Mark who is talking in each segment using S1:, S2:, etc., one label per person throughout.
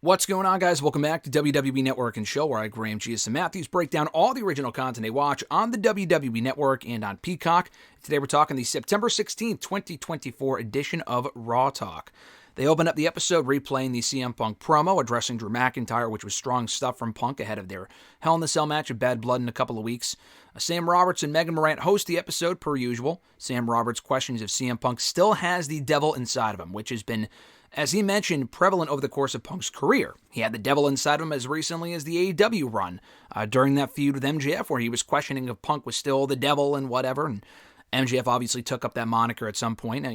S1: What's going on, guys? Welcome back to WWE Network and Show, where I, Graham G.S. and Matthews, break down all the original content they watch on the WWE Network and on Peacock. Today we're talking the September 16th, 2024 edition of Raw Talk. They open up the episode replaying the CM Punk promo addressing Drew McIntyre, which was strong stuff from Punk ahead of their Hell in a Cell match of Bad Blood in a couple of weeks. Sam Roberts and Megan Morant host the episode per usual. Sam Roberts questions if CM Punk still has the devil inside of him, which has been, as he mentioned, prevalent over the course of Punk's career. He had the devil inside of him as recently as the AEW run during that feud with MJF, where he was questioning if Punk was still the devil and whatever. And MJF obviously took up that moniker at some point,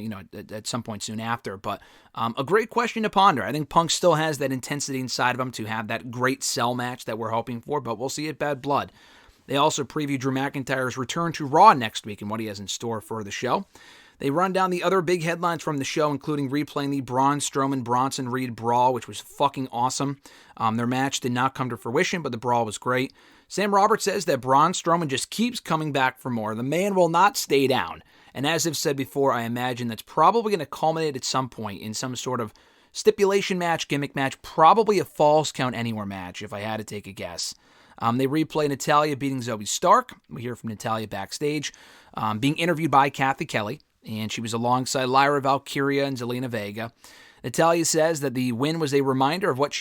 S1: at some point soon after. But a great question to ponder. I think Punk still has that intensity inside of him to have that great cell match that we're hoping for, but we'll see at Bad Blood. They also preview Drew McIntyre's return to Raw next week and what he has in store for the show. They run down the other big headlines from the show, including replaying the Braun Strowman-Bronson Reed brawl, which was fucking awesome. Their match did not come to fruition, but the brawl was great. Sam Roberts says that Braun Strowman just keeps coming back for more. The man will not stay down. And as I've said before, I imagine that's probably going to culminate at some point in some sort of stipulation match, gimmick match, probably a Falls Count Anywhere match, if I had to take a guess. They replay Natalya beating Zoe Stark. We hear from Natalya backstage, being interviewed by Kathy Kelly, and she was alongside Lyra Valkyria and Zelina Vega. Natalya says that the win was a reminder of what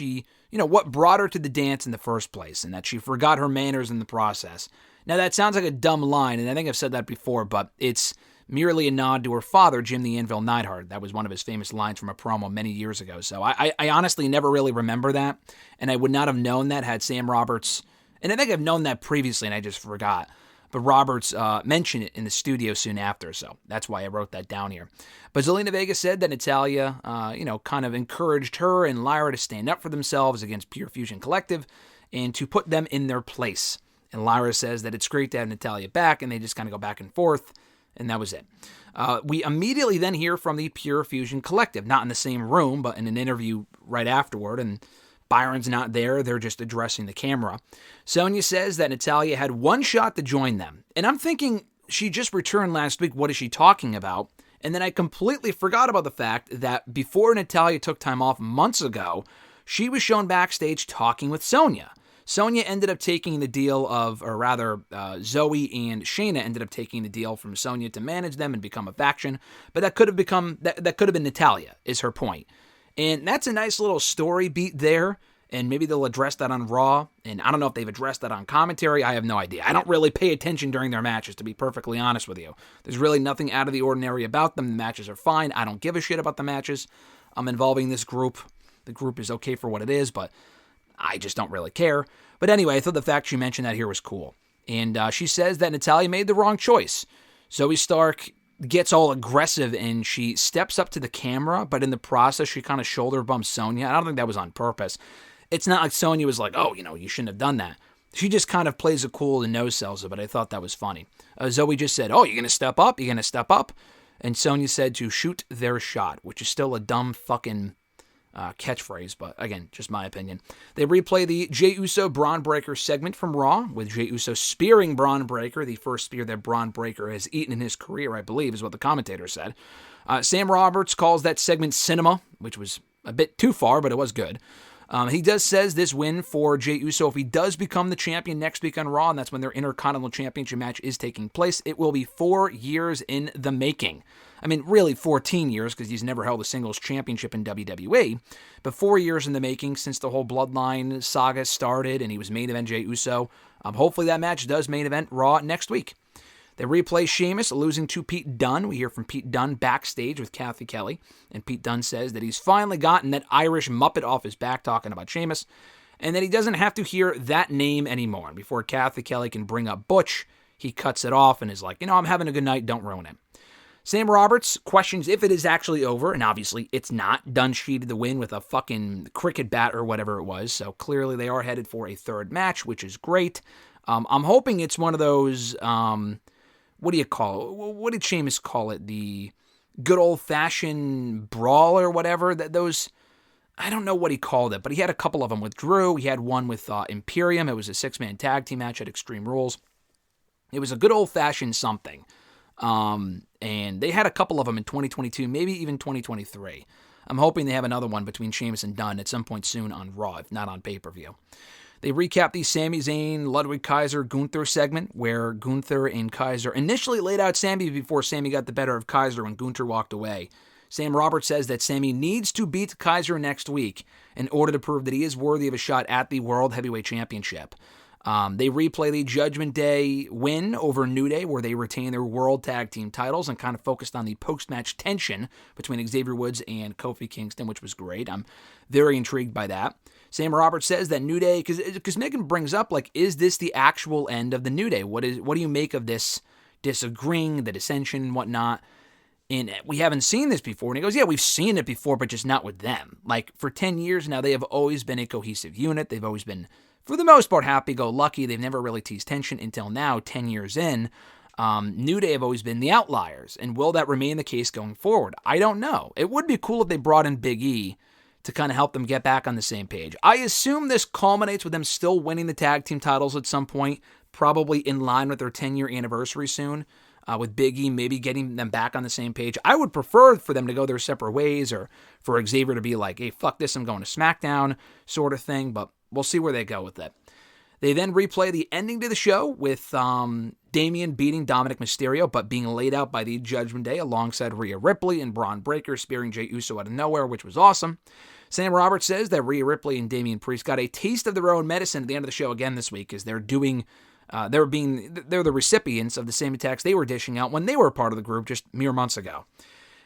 S1: what brought her to the dance in the first place, and that she forgot her manners in the process. Now, that sounds like a dumb line, and I think I've said that before, but it's merely a nod to her father, Jim the Anvil Neidhart. That was one of his famous lines from a promo many years ago. So I honestly never really remember that, and I would not have known that had Sam Roberts, and I think I've known that previously, and I just forgot. But Roberts mentioned it in the studio soon after, so that's why I wrote that down here. But Zelina Vega said that Natalya, kind of encouraged her and Lyra to stand up for themselves against Pure Fusion Collective and to put them in their place. And Lyra says that it's great to have Natalya back, and they just kind of go back and forth, and that was it. We immediately then hear from the Pure Fusion Collective, not in the same room, but in an interview right afterward, and Byron's not there, they're just addressing the camera. Sonya says that Natalya had one shot to join them. And I'm thinking, she just returned last week, what is she talking about? And then I completely forgot about the fact that before Natalya took time off months ago, she was shown backstage talking with Sonya. Sonya ended up taking the deal of, or rather, Zoe and Shayna ended up taking the deal from Sonya to manage them and become a faction. But that could have been Natalya, is her point. And that's a nice little story beat there, and maybe they'll address that on Raw, and I don't know if they've addressed that on commentary. I have no idea. I don't really pay attention during their matches, to be perfectly honest with you. There's really nothing out of the ordinary about them. The matches are fine. I don't give a shit about the matches involving this group. The group is okay for what it is, but I just don't really care. But anyway, I thought the fact she mentioned that here was cool. And she says that Natalya made the wrong choice. Zoe Stark gets all aggressive and she steps up to the camera, but in the process, she kind of shoulder bumps Sonya. I don't think that was on purpose. It's not like Sonya was like, oh, you shouldn't have done that. She just kind of plays it cool and no-sells it, but I thought that was funny. Zoe just said, oh, you're going to step up? You're going to step up? And Sonya said to shoot their shot, which is still a dumb fucking catchphrase, but again, just my opinion. They replay the Jey Uso Braun Breaker segment from Raw, with Jey Uso spearing Braun Breaker, the first spear that Braun Breaker has eaten in his career, I believe, is what the commentator said. Sam Roberts calls that segment cinema, which was a bit too far, but it was good. He says this win for Jey Uso, if he does become the champion next week on Raw, and that's when their Intercontinental Championship match is taking place, it will be 4 years in the making. I mean, really 14 years, because he's never held a singles championship in WWE, but 4 years in the making since the whole Bloodline saga started, and he was main event Jey Uso. Hopefully that match does main event Raw next week. They replay Sheamus losing to Pete Dunne. We hear from Pete Dunne backstage with Kathy Kelly, and Pete Dunne says that he's finally gotten that Irish Muppet off his back talking about Sheamus, and that he doesn't have to hear that name anymore. And before Kathy Kelly can bring up Butch, he cuts it off and is like, I'm having a good night, don't ruin it. Sam Roberts questions if it is actually over, and obviously it's not. Dunne cheated the win with a fucking cricket bat or whatever it was, so clearly they are headed for a third match, which is great. I'm hoping it's one of those, what do you call it? What did Sheamus call it? The good old-fashioned brawl or whatever? I don't know what he called it, but he had a couple of them with Drew. He had one with Imperium. It was a 6-man tag team match at Extreme Rules. It was a good old-fashioned something. And they had a couple of them in 2022, maybe even 2023. I'm hoping they have another one between Sheamus and Dunn at some point soon on Raw, if not on pay-per-view. They recap the Sami Zayn, Ludwig Kaiser, Gunther segment, where Gunther and Kaiser initially laid out Sami before Sami got the better of Kaiser when Gunther walked away. Sam Roberts says that Sami needs to beat Kaiser next week in order to prove that he is worthy of a shot at the World Heavyweight Championship. They replay the Judgment Day win over New Day, where they retain their World Tag Team titles and kind of focused on the post-match tension between Xavier Woods and Kofi Kingston, which was great. I'm very intrigued by that. Sam Roberts says that New Day, because Megan brings up, like, is this the actual end of the New Day? What do you make of this disagreeing, the dissension and whatnot? And we haven't seen this before. And he goes, yeah, we've seen it before, but just not with them. Like, for 10 years now, they have always been a cohesive unit. They've always been, for the most part, happy-go-lucky. They've never really teased tension until now, 10 years in. New Day have always been the outliers. And will that remain the case going forward? I don't know. It would be cool if they brought in Big E to kind of help them get back on the same page. I assume this culminates with them still winning the tag team titles at some point, probably in line with their 10-year anniversary soon, with Big E maybe getting them back on the same page. I would prefer for them to go their separate ways, or for Xavier to be like, hey, fuck this, I'm going to SmackDown, sort of thing, but we'll see where they go with it. They then replay the ending to the show with Damian beating Dominic Mysterio, but being laid out by the Judgment Day alongside Rhea Ripley and Braun Breaker spearing Jey Uso out of nowhere, which was awesome. Sam Roberts says that Rhea Ripley and Damian Priest got a taste of their own medicine at the end of the show again this week, as they're the recipients of the same attacks they were dishing out when they were part of the group just mere months ago.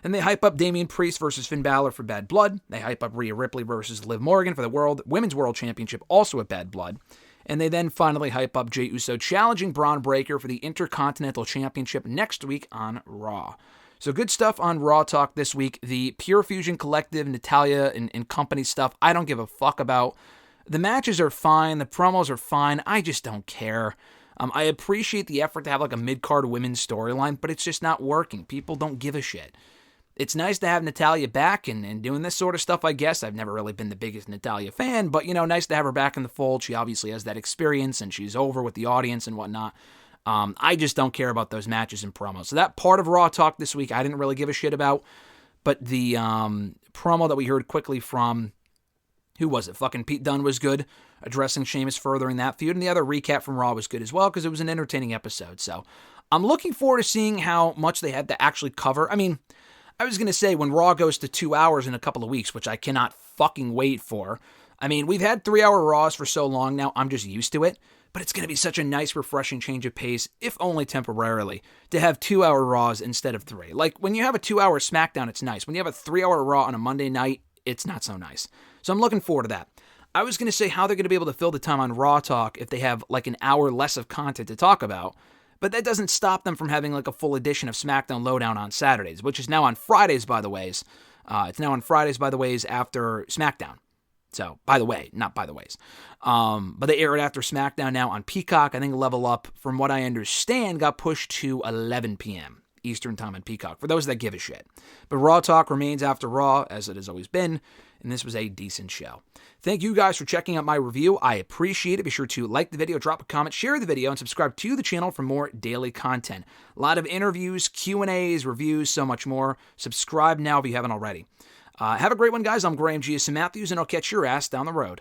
S1: And they hype up Damian Priest versus Finn Balor for Bad Blood. They hype up Rhea Ripley versus Liv Morgan for the Women's World Championship, also at Bad Blood. And they then finally hype up Jey Uso challenging Braun Breaker for the Intercontinental Championship next week on Raw. So good stuff on Raw Talk this week. The Pure Fusion Collective, Natalya and company stuff, I don't give a fuck about. The matches are fine. The promos are fine. I just don't care. I appreciate the effort to have like a mid-card women's storyline, but it's just not working. People don't give a shit. It's nice to have Natalya back and doing this sort of stuff, I guess. I've never really been the biggest Natalya fan, but, nice to have her back in the fold. She obviously has that experience, and she's over with the audience and whatnot. I just don't care about those matches and promos. So that part of Raw Talk this week, I didn't really give a shit about. But the promo that we heard quickly from, who was it? Fucking Pete Dunne was good, addressing Sheamus furthering that feud. And the other recap from Raw was good as well, because it was an entertaining episode. So I'm looking forward to seeing how much they had to actually cover. I mean, I was going to say when Raw goes to 2 hours in a couple of weeks, which I cannot fucking wait for. I mean, we've had 3-hour Raws for so long now, I'm just used to it. But it's going to be such a nice, refreshing change of pace, if only temporarily, to have 2-hour Raws instead of 3. Like, when you have a 2-hour SmackDown, it's nice. When you have a 3-hour Raw on a Monday night, it's not so nice. So I'm looking forward to that. I was going to say how they're going to be able to fill the time on Raw Talk if they have like an hour less of content to talk about. But that doesn't stop them from having like a full edition of SmackDown Lowdown on Saturdays, which is now on Fridays, by the ways. It's now on Fridays, by the ways, after SmackDown. So, by the way, not by the ways. But they air it after SmackDown now on Peacock. I think Level Up, from what I understand, got pushed to 11 p.m. Eastern Time on Peacock, for those that give a shit. But Raw Talk remains after Raw, as it has always been, and this was a decent show. Thank you guys for checking out my review. I appreciate it. Be sure to like the video, drop a comment, share the video, and subscribe to the channel for more daily content. A lot of interviews, Q&As, reviews, so much more. Subscribe now if you haven't already. Have a great one, guys. I'm Graham G. Matthews, and I'll catch your ass down the road.